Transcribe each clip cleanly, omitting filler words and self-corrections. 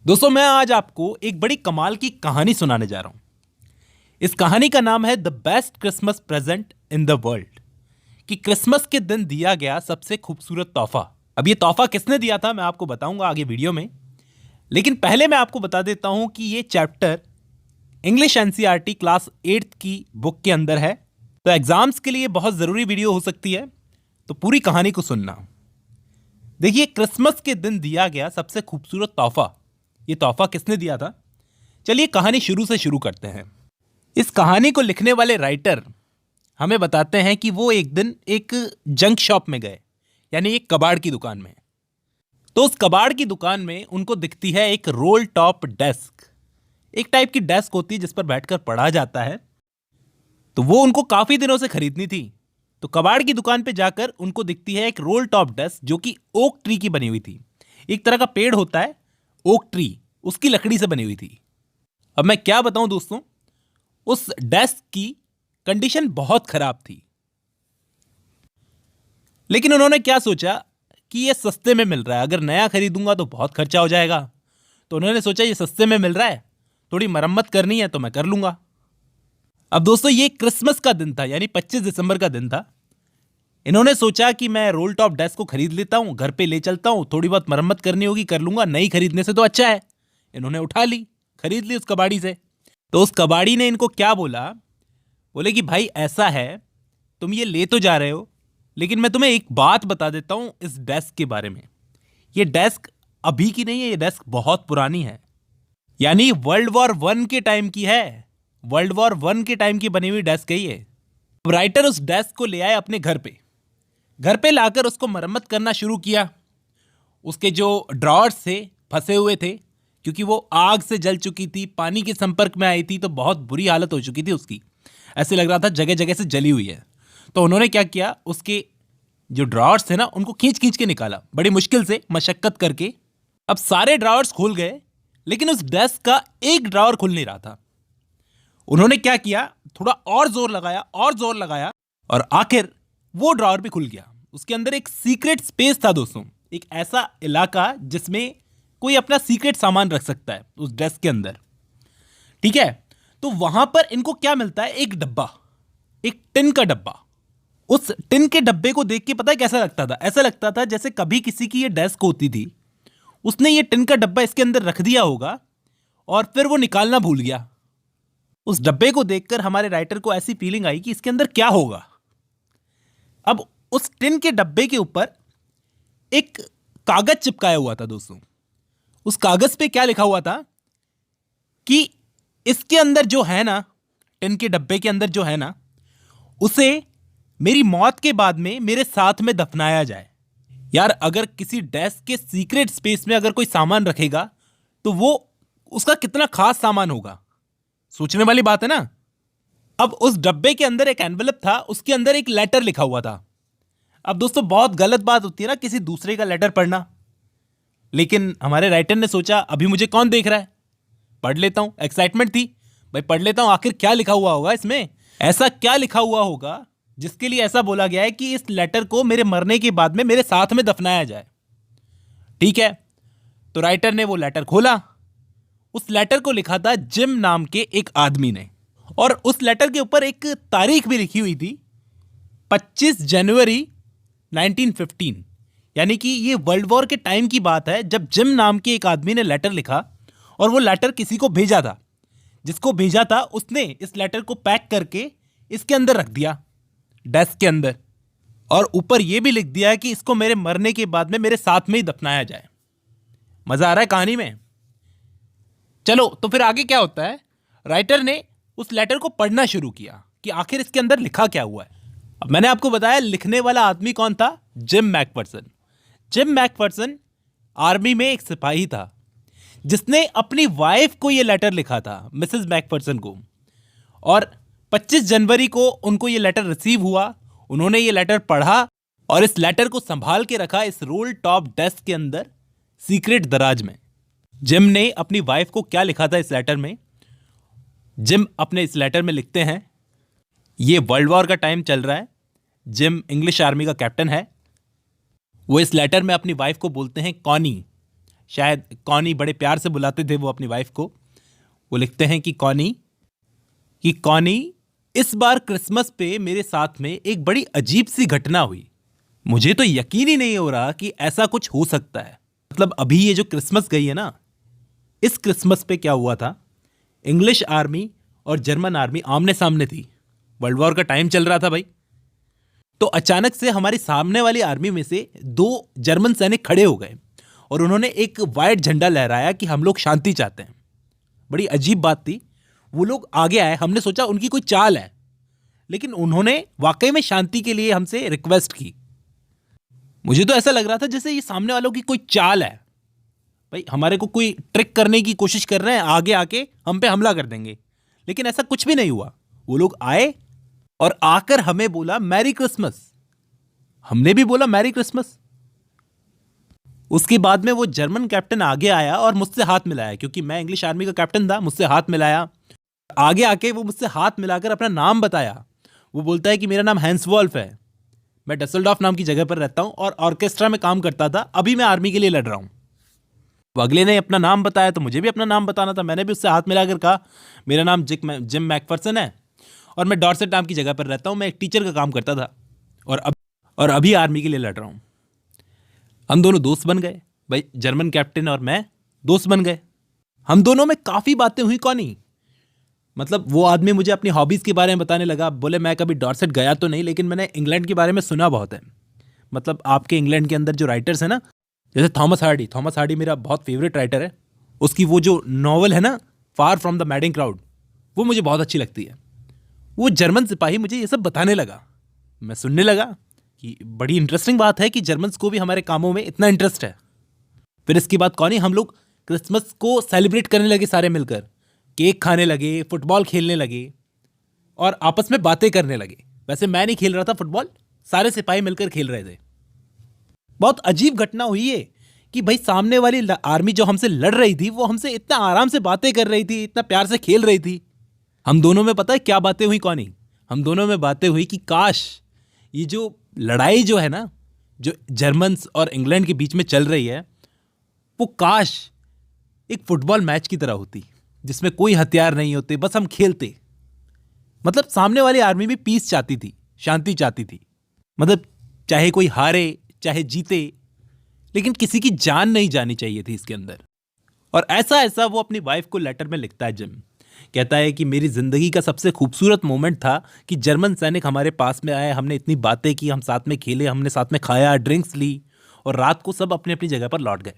दोस्तों मैं आज आपको एक बड़ी कमाल की कहानी सुनाने जा रहा हूं। इस कहानी का नाम है the best Christmas present in the world, कि क्रिसमस के दिन दिया गया सबसे खूबसूरत तोहफा। अब ये तोहफा किसने दिया था मैं आपको बताऊंगा आगे वीडियो में, लेकिन पहले मैं आपको बता देता हूं कि ये चैप्टर इंग्लिश एनसीईआरटी क्लास 8 की बुक के अंदर है, तो एग्जाम्स के लिए बहुत ज़रूरी वीडियो हो सकती है, तो पूरी कहानी को सुनना। देखिए, क्रिसमस के दिन दिया गया सबसे खूबसूरत तोहफा, ये तोहफा किसने दिया था? चलिए कहानी शुरू से शुरू करते हैं। इस कहानी को लिखने वाले राइटर हमें बताते हैं कि वो एक दिन एक जंक शॉप में गए, यानी एक कबाड़ की दुकान में। तो उस कबाड़ की दुकान में उनको दिखती है एक रोल टॉप डेस्क, एक टाइप की डेस्क होती है जिस पर बैठकर पढ़ा जाता है। तो वो उनको काफी दिनों से खरीदनी थी। तो कबाड़ की दुकान पे जाकर उनको दिखती है एक रोल टॉप डेस्क जो कि ओक ट्री की बनी हुई थी। एक तरह का पेड़ होता है ओक ट्री, उसकी लकड़ी से बनी हुई थी। अब मैं क्या बताऊं दोस्तों, उस डेस्क की कंडीशन बहुत खराब थी। लेकिन उन्होंने क्या सोचा कि ये सस्ते में मिल रहा है, अगर नया खरीदूंगा तो बहुत खर्चा हो जाएगा। तो उन्होंने सोचा ये सस्ते में मिल रहा है, थोड़ी मरम्मत करनी है तो मैं कर लूंगा। अब दोस्तों ये क्रिसमस का दिन था, यानी 25 दिसंबर का दिन था। इन्होंने सोचा कि मैं रोल टॉप डेस्क को खरीद लेता हूं, घर पे ले चलता हूं, थोड़ी बहुत मरम्मत करनी होगी कर लूंगा, नई खरीदने से तो अच्छा है। इन्होंने उठा ली, खरीद ली उस कबाड़ी से। तो उस कबाड़ी ने इनको क्या बोला, बोले कि भाई ऐसा है, तुम ये ले तो जा रहे हो, लेकिन मैं तुम्हें एक बात बता देता हूं इस डेस्क के बारे में। ये डेस्क अभी की नहीं है, ये डेस्क बहुत पुरानी है, यानी वर्ल्ड वॉर 1 के टाइम की है। वर्ल्ड वॉर 1 के टाइम की बनी हुई डेस्क है ये। राइटर उस डेस्क को ले आए अपने घर पे। घर पे लाकर उसको मरम्मत करना शुरू किया। उसके जो ड्रॉर्स थे फंसे हुए थे, क्योंकि वो आग से जल चुकी थी, पानी के संपर्क में आई थी, तो बहुत बुरी हालत हो चुकी थी उसकी। ऐसे लग रहा था जगह जगह से जली हुई है। तो उन्होंने क्या किया, उसके जो ड्रॉर्स थे ना उनको खींच खींच के निकाला, बड़ी मुश्किल से मशक्कत करके। अब सारे ड्रॉर्स खुल गए, लेकिन उस डेस्क का एक ड्रॉर खुल नहीं रहा था। उन्होंने क्या किया, थोड़ा और जोर लगाया और आखिर वो ड्रॉर भी खुल गया। उसके अंदर एक सीक्रेट स्पेस था दोस्तों, एक ऐसा इलाका जिसमें कोई अपना सीक्रेट सामान रख सकता है उस डेस्क के अंदर। ठीक है, तो वहां पर इनको क्या मिलता है, एक डब्बा, एक टिन का डब्बा। उस टिन के डब्बे को देख के पता है कैसा लगता था? ऐसा लगता था जैसे कभी किसी की ये डेस्क होती थी, उसने ये टिन का डब्बा इसके अंदर रख दिया होगा और फिर वो निकालना भूल गया। उस डब्बे को देखकर हमारे राइटर को ऐसी फीलिंग आई कि इसके अंदर क्या होगा। अब उस टिन के डब्बे के ऊपर एक कागज चिपकाया हुआ था दोस्तों। उस कागज पे क्या लिखा हुआ था कि इसके अंदर जो है ना, टिन के डब्बे के अंदर जो है ना, उसे मेरी मौत के बाद में मेरे साथ में दफनाया जाए। यार, अगर किसी डेस्क के सीक्रेट स्पेस में अगर कोई सामान रखेगा तो वो उसका कितना खास सामान होगा, सोचने वाली बात है ना। अब उस डब्बे के अंदर एक एनवेलप था, उसके अंदर एक लेटर लिखा हुआ था। अब दोस्तों बहुत गलत बात होती है ना किसी दूसरे का लेटर पढ़ना, लेकिन हमारे राइटर ने सोचा अभी मुझे कौन देख रहा है, पढ़ लेता हूं। एक्साइटमेंट थी, भाई पढ़ लेता हूं, आखिर क्या लिखा हुआ होगा इसमें, ऐसा क्या लिखा हुआ होगा जिसके लिए ऐसा बोला गया है कि इस लेटर को मेरे मरने के बाद में मेरे साथ में दफनाया जाए। ठीक है, तो राइटर ने वो लेटर खोला। उस लेटर को लिखा था जिम नाम के एक आदमी ने, और उस लेटर के ऊपर एक तारीख भी लिखी हुई थी, 25 जनवरी 1915, यानी कि ये वर्ल्ड वॉर के टाइम की बात है जब जिम नाम के एक आदमी ने लेटर लिखा और वो लेटर किसी को भेजा था। जिसको भेजा था उसने इस लेटर को पैक करके इसके अंदर रख दिया, डेस्क के अंदर, और ऊपर ये भी लिख दिया कि इसको मेरे मरने के बाद में मेरे साथ में ही दफनाया जाए। मजा आ रहा है कहानी में? चलो तो फिर आगे क्या होता है, राइटर ने उस लेटर को पढ़ना शुरू किया कि आखिर इसके अंदर लिखा क्या हुआ है। अब मैंने आपको बताया लिखने वाला आदमी कौन था, gym Macpherson. Gym Macpherson army में एक सिपाही था जिसने अपनी वाइफ को यह लेटर लिखा था, मिसेस मैकफर्सन को, और 25 जनवरी को उनको यह लेटर रिसीव हुआ। उन्होंने ये लेटर पढ़ा और इस लेटर को संभाल के रखा इस रोल टॉप डेस्क के अंदर सीक्रेट दराज में। जिम ने अपनी वाइफ को क्या लिखा था इस लेटर में, जिम अपने इस लेटर में लिखते हैं, ये वर्ल्ड वॉर का टाइम चल रहा है, जिम इंग्लिश आर्मी का कैप्टन है। वो इस लेटर में अपनी वाइफ को बोलते हैं कॉनी, शायद कॉनी, बड़े प्यार से बुलाते थे वो अपनी वाइफ को। वो लिखते हैं कि कॉनी इस बार क्रिसमस पे मेरे साथ में एक बड़ी अजीब सी घटना हुई। मुझे तो यकीन ही नहीं हो रहा कि ऐसा कुछ हो सकता है। मतलब अभी ये जो क्रिसमस गई है ना, इस क्रिसमस पे क्या हुआ था, इंग्लिश आर्मी और जर्मन आर्मी आमने सामने थी। वर्ल्ड वॉर का टाइम चल रहा था भाई। तो अचानक से हमारी सामने वाली आर्मी में से 2 जर्मन सैनिक खड़े हो गए और उन्होंने एक वाइट झंडा लहराया कि हम लोग शांति चाहते हैं। बड़ी अजीब बात थी। वो लोग आगे आए, हमने सोचा उनकी कोई चाल है, लेकिन उन्होंने वाकई में शांति के लिए हमसे रिक्वेस्ट की। मुझे तो ऐसा लग रहा था जैसे ये सामने वालों की कोई चाल है, भाई हमारे को कोई ट्रिक करने की कोशिश कर रहे हैं, आगे आके हम पे हमला कर देंगे। लेकिन ऐसा कुछ भी नहीं हुआ। वो लोग आए और आकर हमें बोला मैरी क्रिसमस। हमने भी बोला मैरी क्रिसमस। उसके बाद में वो जर्मन कैप्टन आगे आया और मुझसे हाथ मिलाया, क्योंकि मैं इंग्लिश आर्मी का कैप्टन था। मुझसे हाथ मिलाया, आगे आके वो मुझसे हाथ मिलाकर अपना नाम बताया। वो बोलता है कि मेरा नाम हैंस वॉल्फ है, मैं डसेल्डॉर्फ नाम की जगह पर रहता हूं और ऑर्केस्ट्रा में काम करता था, अभी मैं आर्मी के लिए लड़ रहा हूं। वो अगले ने अपना नाम बताया तो मुझे भी अपना नाम बताना था। मैंने भी उससे हाथ मिलाकर कहा मेरा नाम जिम मैकफर्सन है और मैं डॉर्सेट नाम की जगह पर रहता हूं, मैं एक टीचर का काम करता था और अभी आर्मी के लिए लड़ रहा हूं। हम दोनों दोस्त बन गए भाई, जर्मन कैप्टन और मैं दोस्त बन गए। हम दोनों में काफ़ी बातें हुई। कौनी मतलब वो आदमी मुझे अपनी हॉबीज़ के बारे में बताने लगा। बोले मैं कभी डॉर्सेट गया तो नहीं, लेकिन मैंने इंग्लैंड के बारे में सुना बहुत है। मतलब आपके इंग्लैंड के अंदर जो राइटर्स हैं ना, जैसे थॉमस हार्डी मेरा बहुत फेवरेट राइटर है। उसकी वो जो नॉवल है ना, far from the madding crowd, वो मुझे बहुत अच्छी लगती है। वो जर्मन सिपाही मुझे ये सब बताने लगा। मैं सुनने लगा कि बड़ी इंटरेस्टिंग बात है कि जर्मन्स को भी हमारे कामों में इतना इंटरेस्ट है। फिर इसके बाद कौन ही हम लोग क्रिसमस को सेलिब्रेट करने लगे, सारे मिलकर केक खाने लगे, फुटबॉल खेलने लगे और आपस में बातें करने लगे। वैसे मैं नहीं खेल रहा था फुटबॉल, सारे सिपाही मिलकर खेल रहे थे। बहुत अजीब घटना हुई है कि भाई सामने वाली आर्मी जो हमसे लड़ रही थी वो हमसे इतना आराम से बातें कर रही थी, इतना प्यार से खेल रही थी। हम दोनों में पता है क्या बातें हुई कौनी? हम दोनों में बातें हुई कि काश ये जो लड़ाई जो है ना, जो जर्मन्स और इंग्लैंड के बीच में चल रही है, वो काश एक फुटबॉल मैच की तरह होती, जिसमें कोई हथियार नहीं होते, बस हम खेलते। मतलब सामने वाली आर्मी भी पीस चाहती थी, शांति चाहती थी। मतलब चाहे कोई हारे चाहे जीते, लेकिन किसी की जान नहीं जानी चाहिए थी इसके अंदर। और ऐसा वो अपनी वाइफ को लेटर में लिखता है। जिम कहता है कि मेरी जिंदगी का सबसे खूबसूरत मोमेंट था कि जर्मन सैनिक हमारे पास में आए, हमने इतनी बातें की, हम साथ में खेले, हमने साथ में खाया, ड्रिंक्स ली और रात को सब अपनी अपनी जगह पर लौट गए।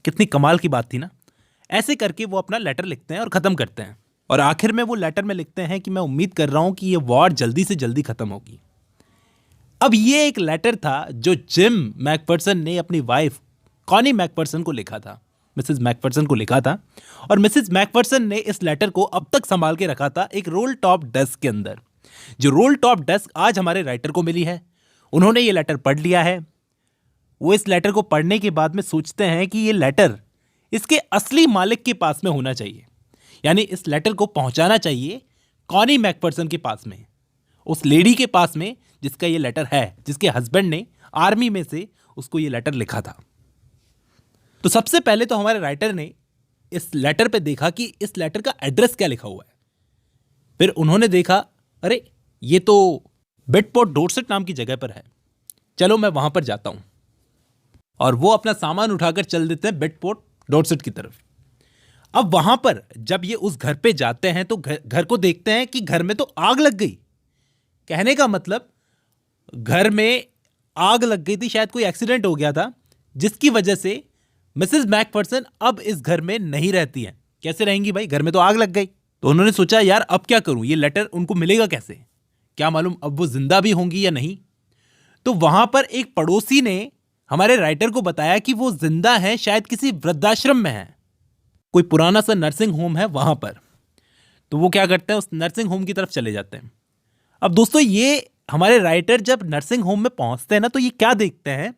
कितनी कमाल की बात थी ना। ऐसे करके वो अपना लेटर लिखते हैं और ख़त्म करते हैं। और आखिर में वो लेटर में लिखते हैं कि मैं उम्मीद कर रहा हूं कि ये वॉर जल्दी से जल्दी ख़त्म होगी। अब ये एक लेटर था जो जिम मैकफर्सन ने अपनी वाइफ कॉनी मैकफर्सन को लिखा था, मिसेस मैकफर्सन को लिखा था। और मिसेस मैकफर्सन ने इस लेटर को अब तक संभाल के रखा था एक रोल टॉप डेस्क के अंदर। जो रोल टॉप डेस्क आज हमारे राइटर को मिली है, उन्होंने ये लेटर पढ़ लिया है। वो इस लेटर को पढ़ने के बाद में सोचते हैं कि ये लेटर इसके असली मालिक के पास में होना चाहिए, यानी इस लेटर को पहुंचाना चाहिए कॉनी मैकफर्सन के पास में, उस लेडी के पास में जिसका ये लेटर है, जिसके हस्बैंड ने आर्मी में से उसको ये लेटर लिखा था। तो सबसे पहले तो हमारे राइटर ने इस लेटर पे देखा कि इस लेटर का एड्रेस क्या लिखा हुआ है। फिर उन्होंने देखा, अरे ये तो बेडपोर्ट डॉर्सेट नाम की जगह पर है, चलो मैं वहां पर जाता हूं। और वो अपना सामान उठाकर चल देते हैं बेडपोर्ट डॉर्सेट की तरफ। अब वहां पर जब ये उस घर पे जाते हैं तो घर को देखते हैं कि घर में तो आग लग गई। कहने का मतलब घर में आग लग गई थी, शायद कोई एक्सीडेंट हो गया था, जिसकी वजह से मिसेस मैकफर्सन अब इस घर में नहीं रहती हैं। कैसे रहेंगी भाई, घर में तो आग लग गई। तो उन्होंने सोचा यार अब क्या करूं, ये लेटर उनको मिलेगा कैसे, क्या मालूम अब वो जिंदा भी होंगी या नहीं। तो वहां पर एक पड़ोसी ने हमारे राइटर को बताया कि वो जिंदा है, शायद किसी वृद्धाश्रम में है, कोई पुराना सा नर्सिंग होम है वहां पर। तो वो क्या करते हैं, उस नर्सिंग होम की तरफ चले जाते हैं। अब दोस्तों ये हमारे राइटर जब नर्सिंग होम में पहुंचते हैं ना, तो ये क्या देखते हैं,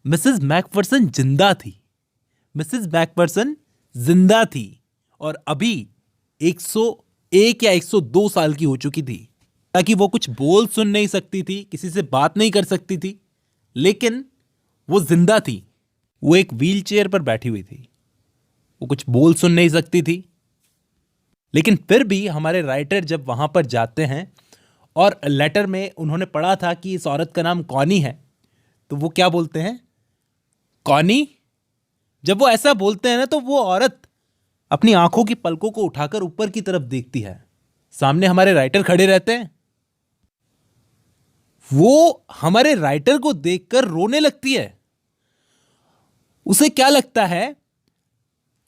मिसेस मैकफर्सन जिंदा थी। मिसेस मैकफर्सन जिंदा थी और अभी 101 या 102 साल की हो चुकी थी, ताकि वो कुछ बोल सुन नहीं सकती थी, किसी से बात नहीं कर सकती थी, लेकिन वो जिंदा थी। वो एक व्हील चेयर पर बैठी हुई थी। वो कुछ बोल सुन नहीं सकती थी, लेकिन फिर भी हमारे राइटर जब वहां पर जाते हैं और लेटर में उन्होंने पढ़ा था कि इस औरत का नाम कॉनी है, तो वो क्या बोलते हैं, कॉनी। जब वो ऐसा बोलते हैं ना, तो वो औरत अपनी आंखों की पलकों को उठाकर ऊपर की तरफ देखती है। सामने हमारे राइटर खड़े रहते हैं। वो हमारे राइटर को देखकर रोने लगती है। उसे क्या लगता है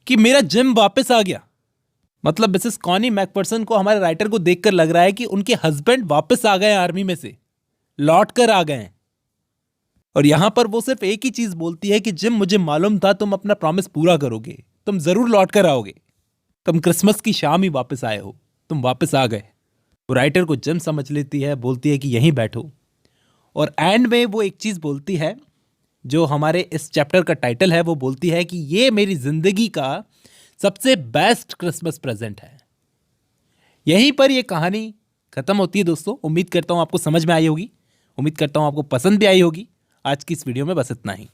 कि मेरा जिम वापस आ गया। मतलब मिसेस कॉनी मैकफर्सन को हमारे राइटर को देखकर लग रहा है कि उनके हस्बैंड वापस आ गए, आर्मी में से लौट कर आ गए। और यहां पर वो सिर्फ एक ही चीज बोलती है कि जिम, मुझे मालूम था तुम अपना प्रॉमिस पूरा करोगे, तुम जरूर लौट कर आओगे, तुम क्रिसमस की शाम ही वापस आए हो, तुम वापस आ गए। वो राइटर को जिम समझ लेती है, बोलती है कि यहीं बैठो। और एंड में वो एक चीज बोलती है जो हमारे इस चैप्टर का टाइटल है। वो बोलती है कि ये मेरी जिंदगी का सबसे बेस्ट क्रिसमस प्रेजेंट है। यहीं पर ये कहानी खत्म होती है दोस्तों। उम्मीद करता हूं आपको समझ में आई होगी, उम्मीद करता हूं आपको पसंद भी आई होगी। आज की इस वीडियो में बस इतना ही।